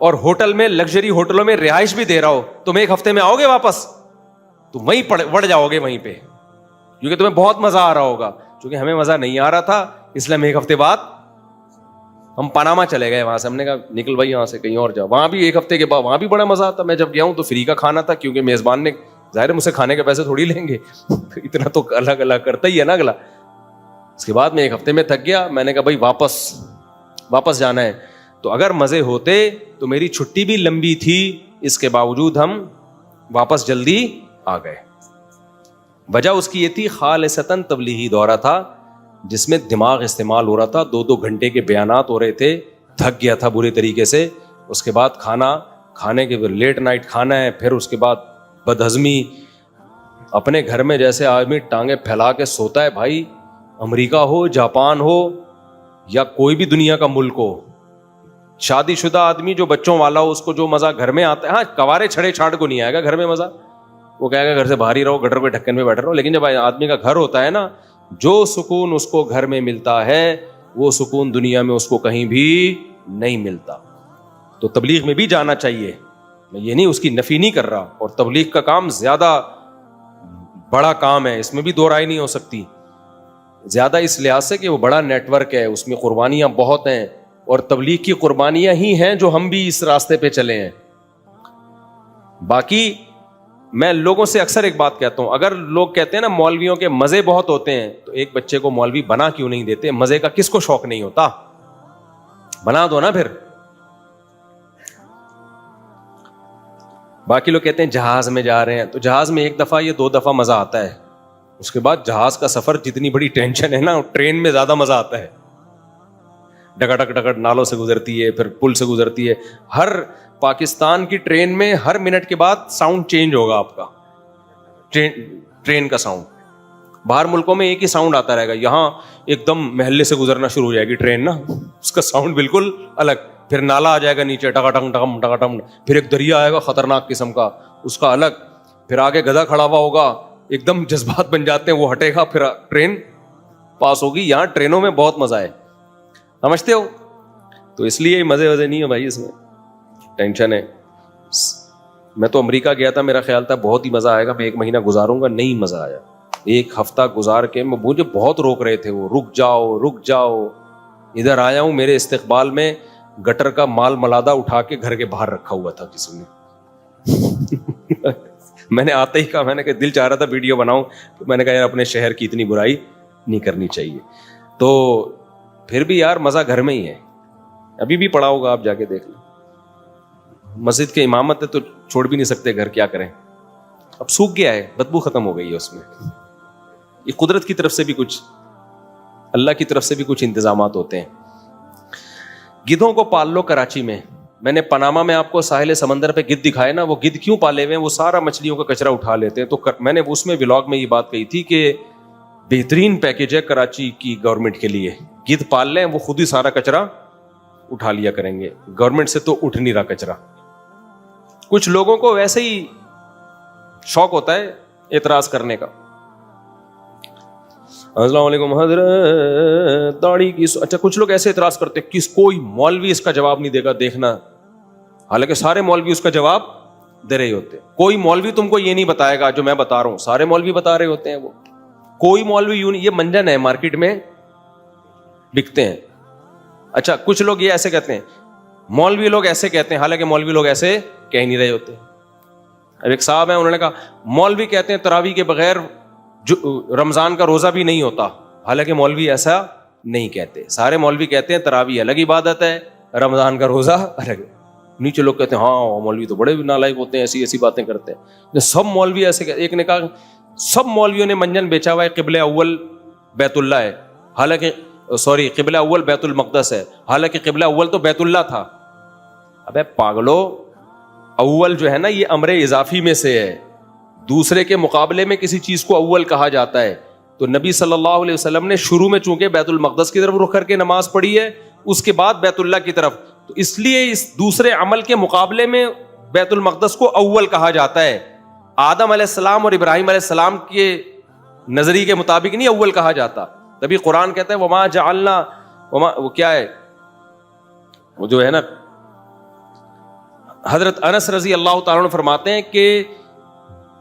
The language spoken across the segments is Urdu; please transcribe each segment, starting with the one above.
اور ہوٹل میں, لگژری ہوٹلوں میں رہائش بھی دے رہا ہو, تم ایک ہفتے میں آؤ گے واپس, تم وہیں وڑ جاؤ گے وہیں پہ, کیونکہ تمہیں بہت مزہ آ رہا ہوگا. چونکہ ہمیں مزہ نہیں آ رہا تھا, اس لیے ہم ایک ہفتے بعد ہم پاناما چلے گئے. وہاں سے ہم نے کہا نکل بھائی یہاں سے کہیں اور جاؤ. وہاں بھی ایک ہفتے کے بعد وہاں بھی بڑا مزہ آتا. میں جب گیا ہوں تو فری کا کھانا تھا, کیونکہ میزبان نے, ظاہر ہے مجھ سے کھانے کے پیسے تھوڑی لیں گے, اتنا تو الگ الگ کرتا ہی ہے نا اگلا. اس کے بعد میں ایک ہفتے میں تھک گیا, میں نے کہا بھائی واپس جانا ہے. تو اگر مزے ہوتے تو میری چھٹی بھی لمبی تھی, اس کے باوجود ہم واپس جلدی آ گئے. وجہ اس کی یہ تھی, خالصتاً تبلیغی دورہ تھا جس میں دماغ استعمال ہو رہا تھا, 2 گھنٹے کے بیانات ہو رہے تھے, تھک گیا تھا برے طریقے سے. اس کے بعد کھانے کے لیٹ نائٹ کھانا ہے, پھر اس کے بعد بدہضمی. اپنے گھر میں جیسے آدمی ٹانگیں پھیلا کے سوتا ہے بھائی, امریکہ ہو, جاپان ہو, یا کوئی بھی دنیا کا ملک ہو, شادی شدہ آدمی جو بچوں والا ہو, اس کو جو مزہ گھر میں آتا ہے, ہاں کوارے چھڑے چھاڑ کو نہیں آئے گا گھر میں مزہ, وہ کہے گا گھر سے باہر ہی رہو, گٹر پہ ڈھکن میں بیٹھ رہو. لیکن جب آدمی کا گھر ہوتا ہے نا, جو سکون اس کو گھر میں ملتا ہے وہ سکون دنیا میں اس کو کہیں بھی نہیں ملتا. تو تبلیغ میں بھی جانا چاہیے, میں یہ نہیں اس کی نفی نہیں کر رہا, اور تبلیغ کا کام زیادہ بڑا کام ہے, اس میں بھی دو رائے نہیں ہو سکتی. زیادہ اس لحاظ سے کہ وہ بڑا نیٹ ورک ہے, اس میں قربانیاں بہت ہیں, اور تبلیغ کی قربانیاں ہی ہیں جو ہم بھی اس راستے پہ چلے ہیں. باقی میں لوگوں سے اکثر ایک بات کہتا ہوں, اگر لوگ کہتے ہیں نا مولویوں کے مزے بہت ہوتے ہیں, تو ایک بچے کو مولوی بنا کیوں نہیں دیتے؟ مزے کا کس کو شوق نہیں ہوتا؟ بنا دو نا پھر. باقی لوگ کہتے ہیں جہاز میں جا رہے ہیں, تو جہاز میں 1 دفعہ یا 2 دفعہ مزہ آتا ہے, اس کے بعد جہاز کا سفر جتنی بڑی ٹینشن ہے نا, ٹرین میں زیادہ مزہ آتا ہے. ڈکٹ ڈکٹ نالوں سے گزرتی ہے, پھر پل سے گزرتی ہے. ہر پاکستان کی ٹرین میں ہر منٹ کے بعد ساؤنڈ چینج ہوگا آپ کا, ٹرین کا ساؤنڈ. باہر ملکوں میں ایک ہی ساؤنڈ آتا رہے گا, یہاں ایک دم محلے سے گزرنا شروع ہو جائے گی ٹرین نا, اس کا ساؤنڈ بالکل الگ. پھر نالا آ جائے گا نیچے, ٹکاٹم ٹکم ٹکاٹم. پھر ایک دریا آئے گا خطرناک قسم کا, اس کا الگ. پھر آگے گدھا کھڑا ہوا ہوگا, ایک دم جذبات بن جاتے ہیں, وہ ہٹے گا, پھر ٹرین پاس ہوگی. یہاں ٹرینوں میں بہت مزہ ہے, سمجھتے ہو؟ تو اس لیے مزے وزے نہیں ہے بھائی, اس میں ٹینشن ہے. میں تو امریکہ گیا تھا, میرا خیال تھا بہت ہی مزہ آئے گا, میں 1 مہینہ گزاروں گا, نہیں مزہ آیا. 1 ہفتہ گزار کے مجھے بہت روک رہے تھے وہ, رک جاؤ. ادھر آیا ہوں, میرے استقبال میں گٹر کا مال ملادہ اٹھا کے گھر کے باہر رکھا ہوا تھا کسی نے. میں نے آتے ہی کہا, میں نے کہا دل چاہ رہا تھا ویڈیو بناؤں, میں نے کہا یار اپنے شہر کی اتنی برائی نہیں کرنی چاہیے. تو پھر بھی یار مزہ گھر میں ہی ہے. ابھی بھی پڑا ہوگا, آپ جا کے دیکھ لیں. مسجد کے امامت ہے تو چھوڑ بھی نہیں سکتے گھر, کیا کریں. اب سوکھ گیا ہے, بدبو ختم ہو گئی ہے اس میں. یہ قدرت کی طرف سے بھی کچھ, اللہ کی طرف سے بھی کچھ انتظامات ہوتے ہیں. گدھوں کو پال لو کراچی میں. میں نے پاناما میں آپ کو ساحل سمندر پہ گدھ دکھائے نا, وہ گدھ کیوں پالے ہوئے ہیں؟ وہ سارا مچھلیوں کا کچرا اٹھا لیتے ہیں. تو میں نے اس میں ولاگ میں یہ بات کہی تھی کہ بہترین پیکیج ہے کراچی کی گورنمنٹ کے لیے, گدھ پال لیں, وہ خود ہی سارا کچرا اٹھا لیا کریں گے. گورنمنٹ سے تو اٹھ نہیں رہا کچرا. کچھ لوگوں کو ویسے ہی شوق ہوتا ہے اعتراض کرنے کا. السلام علیکم حضرت, داڑھی کی. اچھا کچھ لوگ ایسے اعتراض کرتے ہیں, کوئی مولوی اس کا جواب نہیں دے گا, دیکھنا. حالانکہ سارے مولوی اس کا جواب دے رہے ہوتے ہیں. کوئی مولوی تم کو یہ نہیں بتائے گا جو میں بتا رہا ہوں, سارے مولوی بتا رہے ہوتے ہیں. وہ کوئی مولوی یوں نہیں, یہ منجن ہے, مارکیٹ میں بکتے ہیں. اچھا کچھ لوگ یہ ایسے کہتے ہیں, مولوی لوگ ایسے کہتے ہیں, حالانکہ مولوی لوگ ایسے کہہ نہیں رہے ہوتے. اب ایک صاحب ہیں, انہوں نے کہا مولوی کہتے ہیں تراویح کے بغیر رمضان کا روزہ بھی نہیں ہوتا, حالانکہ مولوی ایسا نہیں کہتے. سارے مولوی کہتے ہیں تراویح الگ عبادت ہے, رمضان کا روزہ الگ. نیچے لوگ کہتے ہیں ہاں مولوی تو بڑے نالائق ہوتے ہیں, ایسی باتیں کرتے ہیں. سب مولوی ایسے کہتے. ایک نے کہا سب مولویوں نے منجن بیچا ہوا ہے, قبلہ اول بیت اللہ ہے, حالانکہ قبلہ اول بیت المقدس ہے, حالانکہ قبلہ اول تو بیت اللہ تھا. ابے پاگلو, اول جو ہے نا یہ امر اضافی میں سے ہے, دوسرے کے مقابلے میں کسی چیز کو اول کہا جاتا ہے. تو نبی صلی اللہ علیہ وسلم نے شروع میں چونکہ بیت المقدس کی طرف رخ کر کے نماز پڑھی ہے, اس کے بعد بیت اللہ کی طرف, تو اس لیے اس دوسرے عمل کے مقابلے میں بیت المقدس کو اول کہا جاتا ہے. آدم علیہ السلام اور ابراہیم علیہ السلام کے نظریے کے مطابق نہیں اول کہا جاتا. تبھی قرآن کہتا ہے وما جعلنا, وہ کیا ہے, وہ جو ہے نا حضرت انس رضی اللہ تعالیٰ عنہ فرماتے ہیں کہ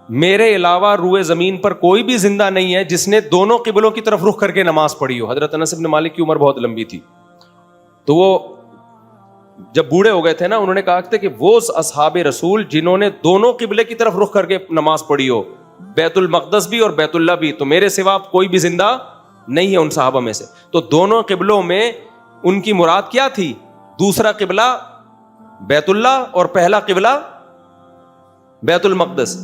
میرے علاوہ روئے زمین پر کوئی بھی زندہ نہیں ہے جس نے دونوں قبلوں کی طرف رخ کر کے نماز پڑھی ہو. حضرت انس بن مالک کی عمر بہت لمبی تھی, تو وہ جب بوڑھے ہو گئے تھے نا, انہوں نے کہا تھا کہ وہ اصحاب رسول جنہوں نے دونوں قبلے کی طرف رخ کر کے نماز پڑھی ہو, بیت المقدس بھی اور بیت اللہ بھی, تو میرے سوا کوئی بھی زندہ نہیں ہے ان صحابہ میں سے. تو دونوں قبلوں میں ان کی مراد کیا تھی؟ دوسرا قبلہ بیت اللہ اور پہلا قبلہ بیت المقدس.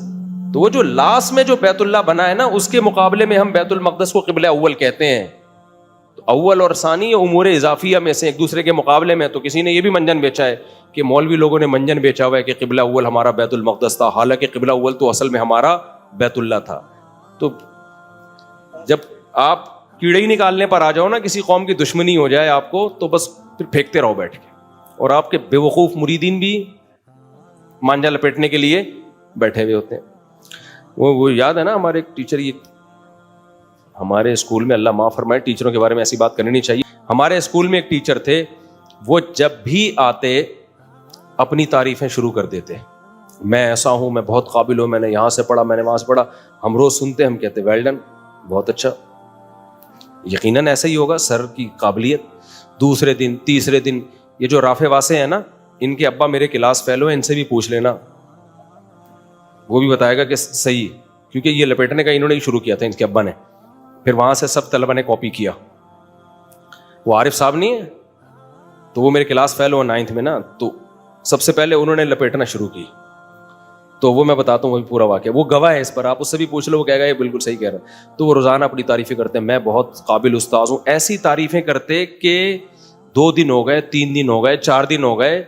تو وہ جو لاسٹ میں جو بیت اللہ بنا ہے نا, اس کے مقابلے میں ہم بیت المقدس کو قبلہ اول کہتے ہیں. تو اول اور ثانی امور اضافیہ میں سے ایک دوسرے کے مقابلے میں. تو کسی نے یہ بھی منجن بیچا ہے کہ مولوی لوگوں نے منجن بیچا ہوا ہے کہ قبلہ اول ہمارا بیت المقدس تھا, حالانکہ قبلہ اول تو اصل میں ہمارا بیت اللہ تھا. تو جب آپ کیڑے ہی نکالنے پر آ جاؤ نا, کسی قوم کی دشمنی ہو جائے آپ کو, تو بس پھر پھینکتے رہو بیٹھ کے, اور آپ کے بے وقوف مریدین بھی مانجا لپیٹنے کے لیے بیٹھے ہوئے ہوتے ہیں. وہ یاد ہے نا ہمارے ایک ٹیچر, یہ ہمارے اسکول میں, اللہ معاف فرمائے, ٹیچروں کے بارے میں ایسی بات کرنی نہیں چاہیے. ہمارے اسکول میں ایک ٹیچر تھے, وہ جب بھی آتے اپنی تعریفیں شروع کر دیتے, میں ایسا ہوں, میں بہت قابل ہوں, میں نے یہاں سے پڑھا, میں نے وہاں سے پڑھا. ہم روز سنتے, ہم کہتے ویل ڈن, بہت اچھا, یقیناً ایسا ہی ہوگا, سر کی قابلیت. دوسرے دن تیسرے دن یہ جو رافع واسع ہیں نا, ان کے ابا میرے کلاس فیلو ہیں, ان سے بھی پوچھ لینا, وہ بھی بتائے گا کہ صحیح, کیونکہ یہ لپیٹنے کا انہوں نے شروع کیا تھا ان کے ابا نے. پھر وہاں سے سب طلبہ نے کاپی کیا. وہ عارف صاحب نہیں ہے, تو وہ میرے کلاس فیلو 9th میں نا, تو سب سے پہلے انہوں نے لپیٹنا شروع کی. تو وہ میں بتاتا ہوں, وہ بھی پورا واقعہ, وہ گواہ ہے اس پر, آپ اس سے بھی پوچھ لو, وہ کہے گا یہ بالکل صحیح کہہ رہا ہے. تو وہ روزانہ اپنی تعریفیں کرتے ہیں, میں بہت قابل استاذ ہوں. ایسی تعریفیں کرتے کہ 2 دن ہو گئے, 3 دن ہو گئے, 4 دن ہو گئے,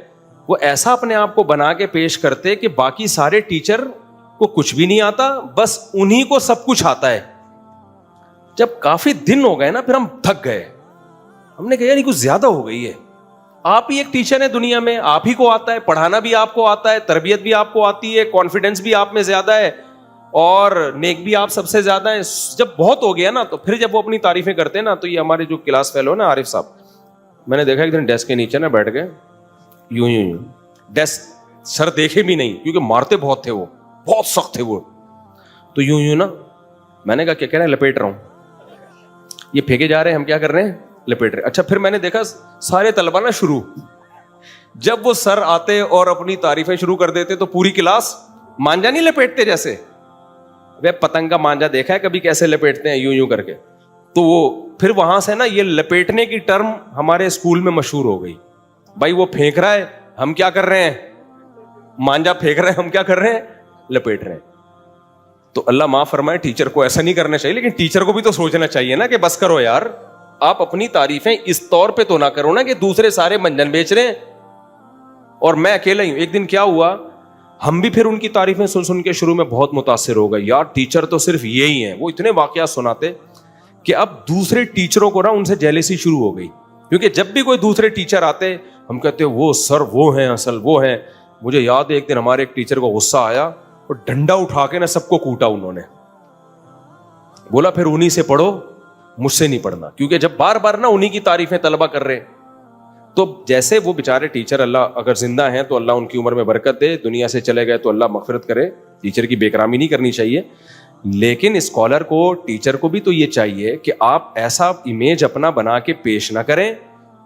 وہ ایسا اپنے آپ کو بنا کے پیش کرتے کہ باقی سارے ٹیچر کو کچھ بھی نہیں آتا, بس انہی کو سب کچھ آتا ہے. جب کافی دن ہو گئے نا, پھر ہم تھک گئے, ہم نے کہا یعنی کچھ زیادہ ہو گئی ہے. آپ ہی ایک ٹیچر ہیں دنیا میں, آپ ہی کو آتا ہے پڑھانا, بھی آپ کو آتا ہے تربیت بھی آپ کو آتی ہے, کانفیڈنس بھی آپ میں زیادہ ہے, اور نیک بھی آپ سب سے زیادہ ہیں. جب بہت ہو گیا نا, تو پھر جب وہ اپنی تعریفیں کرتے ہیں نا, تو یہ ہمارے جو کلاس فیلو نا عارف صاحب, میں نے دیکھا ایک دن ڈیسک کے نیچے نا بیٹھ گئے, یوں یوں ڈیسک سر دیکھے بھی نہیں, کیونکہ مارتے بہت تھے, وہ بہت سخت تھے وہ. تو یوں یوں نا, میں نے کہا کیا کہہ رہے ہیں, لپیٹ رہا ہوں. یہ پھینکے جا رہے ہیں, ہم کیا کر رہے ہیں, لپیٹ رہے. اچھا, پھر میں نے دیکھا سارے طلبہ نا شروع, جب وہ سر آتے اور اپنی تعریفیں شروع کر دیتے, تو پوری کلاس مانجا نہیں لپیٹتے جیسے, وہ پتنگ کا مانجا دیکھا ہے کبھی کیسے لپیٹتے ہیں, یوں یوں کر کے. تو وہ پھر وہاں سے نا یہ لپیٹنے کی ٹرم ہمارے اسکول میں مشہور ہو گئی. بھائی وہ پھینک رہا ہے, ہم کیا کر رہے ہیں, مانجا پھینک رہے ہیں, ہم کیا کر رہے ہیں, لپیٹ رہے ہیں. تو اللہ معاف فرمائے, ٹیچر کو ایسا نہیں کرنا چاہیے, لیکن ٹیچر کو بھی تو سوچنا چاہیے نا کہ بس کرو یار, آپ اپنی تعریفیں اس طور پہ تو نہ کرو نا کہ دوسرے سارے منجن بیچ رہے ہیں اور میں اکیلا ہی ہوں. ایک دن کیا ہوا, ہم بھی پھر ان کی تعریفیں سن کے شروع میں بہت متاثر ہو گئے, یار ٹیچر تو صرف یہی ہیں. وہ اتنے واقعات سناتے کہ اب دوسرے ٹیچروں کو نا ان سے جیلسی شروع ہو گئی, کیونکہ جب بھی کوئی دوسرے ٹیچر آتے, ہم کہتے وہ سر وہ ہیں, اصل وہ ہیں. مجھے یاد ہے ایک دن ہمارے ایک ٹیچر کو غصہ آیا اور ڈنڈا اٹھا کے نا سب کو کوٹا انہوں نے, بولا پھر انہی سے پڑھو, مجھ سے نہیں پڑھنا. کیونکہ جب بار بار نا انہی کی تعریفیں طلبہ کر رہے, تو جیسے وہ بیچارے ٹیچر, اللہ اگر زندہ ہیں تو اللہ ان کی عمر میں برکت دے, دنیا سے چلے گئے تو اللہ مغفرت کرے, ٹیچر کی بے کرامی نہیں کرنی چاہیے. لیکن اسکالر کو, ٹیچر کو بھی تو یہ چاہیے کہ آپ ایسا امیج اپنا بنا کے پیش نہ کریں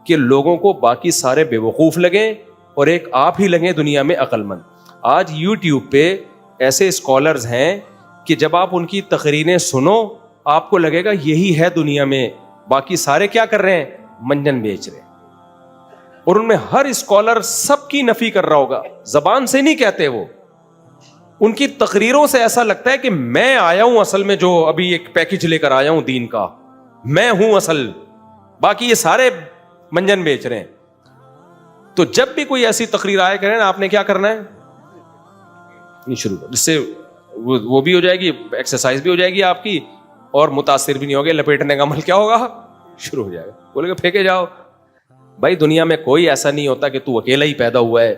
کہ لوگوں کو باقی سارے بے وقوف لگیں اور ایک آپ ہی لگیں دنیا میں عقل مند. آج یوٹیوب پہ ایسے اسکالرز ہیں کہ جب آپ ان کی تقریریں سنو, آپ کو لگے گا یہی ہے دنیا میں, باقی سارے کیا کر رہے ہیں, منجن بیچ رہے ہیں. اور ان میں ہر اسکالر سب کی نفی کر رہا ہوگا, زبان سے نہیں کہتے, وہ ان کی تقریروں سے ایسا لگتا ہے کہ میں آیا ہوں اصل میں, جو ابھی ایک پیکج لے کر آیا ہوں دین کا, میں ہوں اصل, باقی یہ سارے منجن بیچ رہے ہیں. تو جب بھی کوئی ایسی تقریر آئے کریں نا, آپ نے کیا کرنا ہے, نہیں شروع کر, جس سے وہ بھی ہو جائے گی, ایکسرسائز بھی ہو جائے گی آپ کی, اور متاثر بھی نہیں ہوگے, لپیٹنے کا عمل کیا ہوگا, شروع ہو جائے گا. بولے کہ پھینکے جاؤ. بھائی دنیا میں کوئی ایسا نہیں ہوتا کہ تو اکیلا ہی پیدا ہوا ہے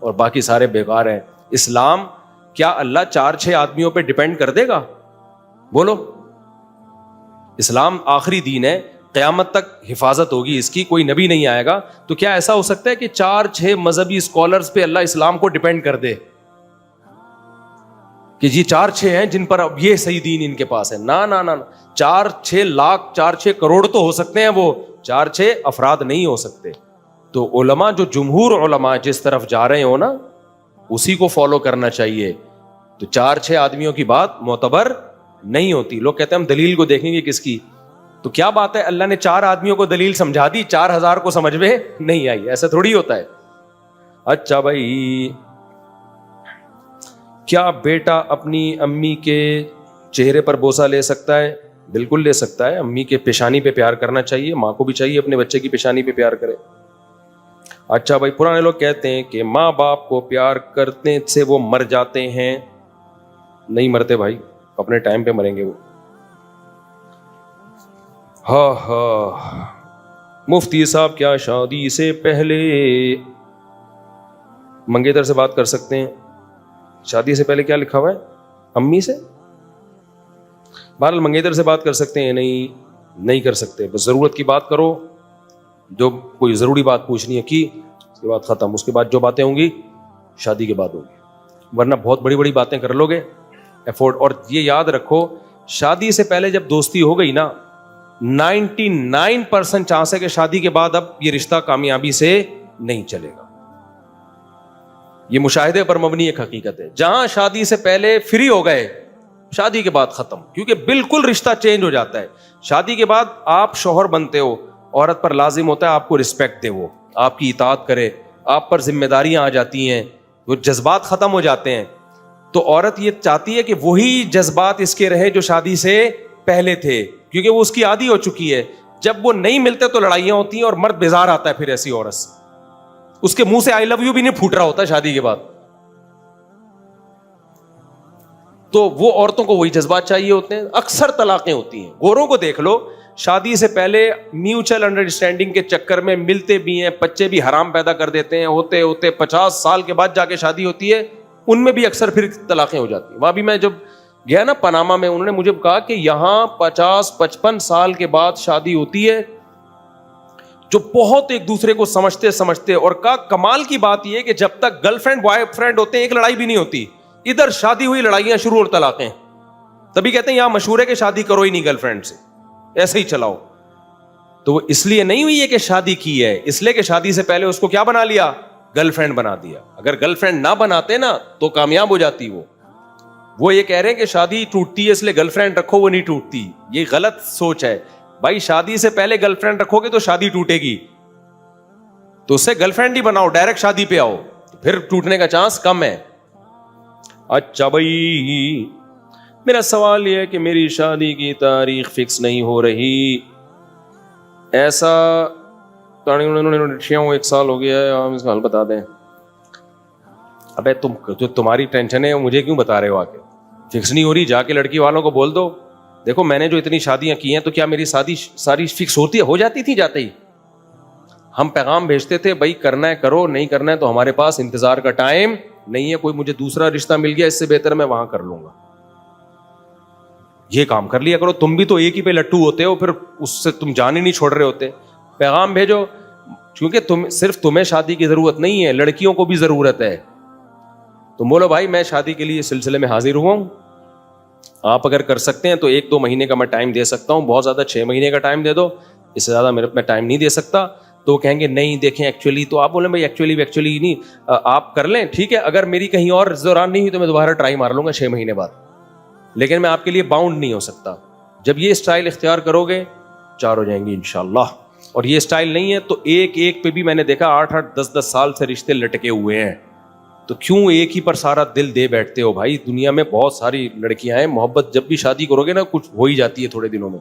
اور باقی سارے بیکار ہیں. اسلام کیا اللہ 4-6 آدمیوں پہ ڈیپینڈ کر دے گا؟ بولو, اسلام آخری دین ہے, قیامت تک حفاظت ہوگی اس کی, کوئی نبی نہیں آئے گا. تو کیا ایسا ہو سکتا ہے کہ 4-6 مذہبی اسکالرز پہ اللہ اسلام کو ڈیپینڈ کر دے کہ جی 4-6 ہیں جن پر اب یہ صحیح دین ان کے پاس ہے؟ نہ 4-6 لاکھ 4-6 کروڑ تو ہو سکتے ہیں, وہ 4-6 افراد نہیں ہو سکتے. تو علماء, جو جمہور علماء جس طرف جا رہے ہو نا, اسی کو فالو کرنا چاہیے. تو 4-6 آدمیوں کی بات معتبر نہیں ہوتی. لوگ کہتے ہیں ہم دلیل کو دیکھیں گے کس کی. تو کیا بات ہے, اللہ نے 4 آدمیوں کو دلیل سمجھا دی, 4000 کو سمجھ میں نہیں آئی. ایسا تھوڑی ہوتا ہے. اچھا بھائی, کیا بیٹا اپنی امی کے چہرے پر بوسہ لے سکتا ہے؟ بالکل لے سکتا ہے. امی کے پیشانی پہ پیار کرنا چاہیے, ماں کو بھی چاہیے اپنے بچے کی پیشانی پہ پیار کرے. اچھا بھائی, پرانے لوگ کہتے ہیں کہ ماں باپ کو پیار کرنے سے وہ مر جاتے ہیں. نہیں مرتے بھائی, اپنے ٹائم پہ مریں گے وہ. ہاں مفتی صاحب, کیا شادی سے پہلے منگیتر سے بات کر سکتے ہیں؟ شادی سے پہلے کیا لکھا ہوا ہے؟ امی سے. بہرحال منگیتر سے بات کر سکتے ہیں؟ نہیں کر سکتے. بس ضرورت کی بات کرو, جو کوئی ضروری بات پوچھنی ہے کی, اس کے بعد ختم. اس کے بعد جو باتیں ہوں گی شادی کے بعد ہوگی, ورنہ بہت بڑی بڑی باتیں کر لو گے افورڈ. اور یہ یاد رکھو, شادی سے پہلے جب دوستی ہو گئی نا, 99% چانس ہے کہ شادی کے بعد اب یہ رشتہ کامیابی سے نہیں چلے گا. یہ مشاہدے پر مبنی ایک حقیقت ہے. جہاں شادی سے پہلے فری ہو گئے, شادی کے بعد ختم, کیونکہ بالکل رشتہ چینج ہو جاتا ہے. شادی کے بعد آپ شوہر بنتے ہو, عورت پر لازم ہوتا ہے آپ کو رسپیکٹ دے, وہ آپ کی اطاعت کرے, آپ پر ذمہ داریاں آ جاتی ہیں, وہ جذبات ختم ہو جاتے ہیں. تو عورت یہ چاہتی ہے کہ وہی جذبات اس کے رہے جو شادی سے پہلے تھے, کیونکہ وہ اس کی عادی ہو چکی ہے. جب وہ نہیں ملتے تو لڑائیاں ہوتی ہیں اور مرد بیزار آتا ہے پھر ایسی عورت سے. اس کے منہ سے آئی لو یو بھی نہیں پھوٹ رہا ہوتا شادی کے بعد. تو وہ عورتوں کو وہی جذبات چاہیے ہوتے ہیں. اکثر طلاقیں ہوتی ہیں, گوروں کو دیکھ لو, شادی سے پہلے میوچل انڈرسٹینڈنگ کے چکر میں ملتے بھی ہیں, بچے بھی حرام پیدا کر دیتے ہیں, ہوتے ہوتے 50 سال کے بعد جا کے شادی ہوتی ہے, ان میں بھی اکثر پھر طلاقیں ہو جاتی ہیں. وہاں بھی میں جب گیا نا پاناما میں, انہوں نے مجھے کہا کہ یہاں 50-55 سال کے بعد شادی ہوتی ہے, جو بہت ایک دوسرے کو سمجھتے اور کا کمال کی بات یہ ہے کہ جب تک گرل فرینڈ بوائے فرینڈ ہوتے ہیں ایک لڑائی بھی نہیں ہوتی. ادھر شادی ہوئی لڑائیاں شروع اور طلاقیں. تبھی کہتے ہیں یہاں مشہور ہے کہ شادی کرو ہی نہیں گرل فرینڈ سے, ایسے ہی چلاؤ. تو وہ اس لیے نہیں ہوئی ہے کہ شادی کی ہے, اس لیے کہ شادی سے پہلے اس کو کیا بنا لیا, گرل فرینڈ بنا دیا. اگر گرل فرینڈ نہ بناتے نا تو کامیاب ہو جاتی. وہ یہ کہہ رہے ہیں کہ شادی ٹوٹتی ہے اس لیے گرل فرینڈ رکھو, وہ نہیں ٹوٹتی. یہ غلط سوچ ہے بھائی. شادی سے پہلے گرل فرینڈ رکھو گے تو شادی ٹوٹے گی, تو اس سے گرل فرینڈ ہی بناؤ, ڈائریکٹ شادی پہ آؤ, پھر ٹوٹنے کا چانس کم ہے. اچھا بھائی, میرا سوال یہ ہے کہ میری شادی کی تاریخ فکس نہیں ہو رہی, ایسا 1 سال ہو گیا ہے, آپ اس کا حل بتا دیں. ابے تم جو تمہاری ٹینشن ہے مجھے کیوں بتا رہے ہو؟ آ کے فکس نہیں ہو رہی, جا کے لڑکی والوں کو بول دو. دیکھو میں نے جو اتنی شادیاں کی ہیں, تو کیا میری شادی ساری فکس ہو جاتی تھی جاتے ہی؟ ہم پیغام بھیجتے تھے بھائی کرنا ہے کرو, نہیں کرنا ہے تو ہمارے پاس انتظار کا ٹائم نہیں ہے, کوئی مجھے دوسرا رشتہ مل گیا اس سے بہتر میں وہاں کر لوں گا. یہ کام کر لیا کرو. تم بھی تو ایک ہی پہ لٹو ہوتے ہو, پھر اس سے تم جان ہی نہیں چھوڑ رہے ہوتے. پیغام بھیجو, کیونکہ صرف تمہیں شادی کی ضرورت نہیں ہے, لڑکیوں کو بھی ضرورت ہے. تم بولو بھائی میں شادی کے لیے اس سلسلے میں حاضر ہوا ہوں, آپ اگر کر سکتے ہیں تو 1-2 مہینے کا میں ٹائم دے سکتا ہوں, بہت زیادہ 6 مہینے کا ٹائم دے دو, اس سے زیادہ میں ٹائم نہیں دے سکتا. تو وہ کہیں گے نہیں دیکھیں ایکچولی, تو آپ بولیں بھائی ایکچولی نہیں, آپ کر لیں ٹھیک ہے, اگر میری کہیں اور دوران نہیں ہوئی تو میں دوبارہ ٹرائی مار لوں گا 6 مہینے بعد, لیکن میں آپ کے لیے باؤنڈ نہیں ہو سکتا. جب یہ اسٹائل اختیار کرو گے 4 ہو جائیں گی انشاءاللہ. اور یہ اسٹائل نہیں ہے تو ایک پہ بھی میں نے دیکھا 8-8 10-10 سال سے رشتے لٹکے ہوئے ہیں. تو کیوں ایک ہی پر سارا دل دے بیٹھتے ہو بھائی؟ دنیا میں بہت ساری لڑکیاں ہیں, محبت جب بھی شادی کرو گے نا کچھ ہو ہی جاتی ہے تھوڑے دنوں میں.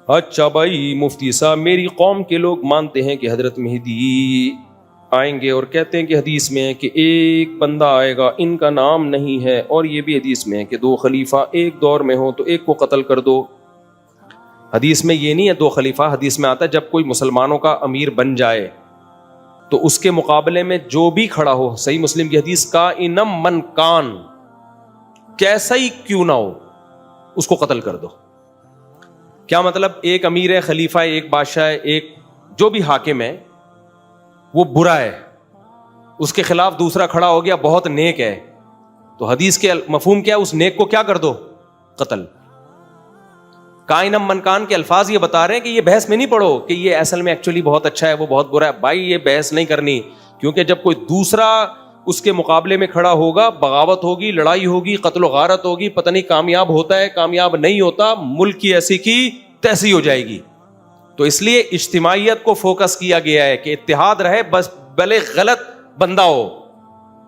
اچھا بھائی مفتی صاحب, میری قوم کے لوگ مانتے ہیں کہ حضرت مہدی آئیں گے, اور کہتے ہیں کہ حدیث میں ہے کہ ایک بندہ آئے گا, ان کا نام نہیں ہے, اور یہ بھی حدیث میں ہے کہ 2 خلیفہ ایک دور میں ہو تو ایک کو قتل کر دو. حدیث میں یہ نہیں ہے 2 خلیفہ, حدیث میں آتا ہے جب کوئی مسلمانوں کا امیر بن جائے تو اس کے مقابلے میں جو بھی کھڑا ہو, صحیح مسلم کی حدیث, کائنم من کان, کیسا ہی کیوں نہ ہو, اس کو قتل کر دو. کیا مطلب؟ ایک امیر ہے, خلیفہ ہے, ایک بادشاہ ہے, ایک جو بھی حاکم ہے وہ برا ہے, اس کے خلاف دوسرا کھڑا ہو گیا بہت نیک ہے, تو حدیث کے مفہوم کیا ہے؟ اس نیک کو کیا کر دو؟ قتل. کائنم من کان کے الفاظ یہ بتا رہے ہیں کہ یہ بحث میں نہیں پڑھو کہ یہ اصل میں ایکچولی بہت اچھا ہے, وہ بہت برا ہے. بھائی یہ بحث نہیں کرنی, کیونکہ جب کوئی دوسرا اس کے مقابلے میں کھڑا ہوگا, بغاوت ہوگی, لڑائی ہوگی, قتل و غارت ہوگی, پتہ نہیں کامیاب ہوتا ہے کامیاب نہیں ہوتا, ملک کی ایسی کی تیسی ہو جائے گی. تو اس لیے اجتماعیت کو فوکس کیا گیا ہے کہ اتحاد رہے, بس بھلے غلط بندہ ہو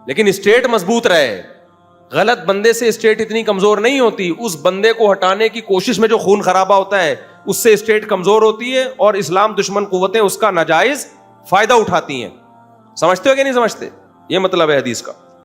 لیکن اسٹیٹ مضبوط رہے. غلط بندے سے اسٹیٹ اتنی کمزور نہیں ہوتی, اس بندے کو ہٹانے کی کوشش میں جو خون خرابہ ہوتا ہے اس سے اسٹیٹ کمزور ہوتی ہے, اور اسلام دشمن قوتیں اس کا ناجائز فائدہ اٹھاتی ہیں. سمجھتے ہو کہ نہیں سمجھتے؟ یہ مطلب ہے حدیث کا.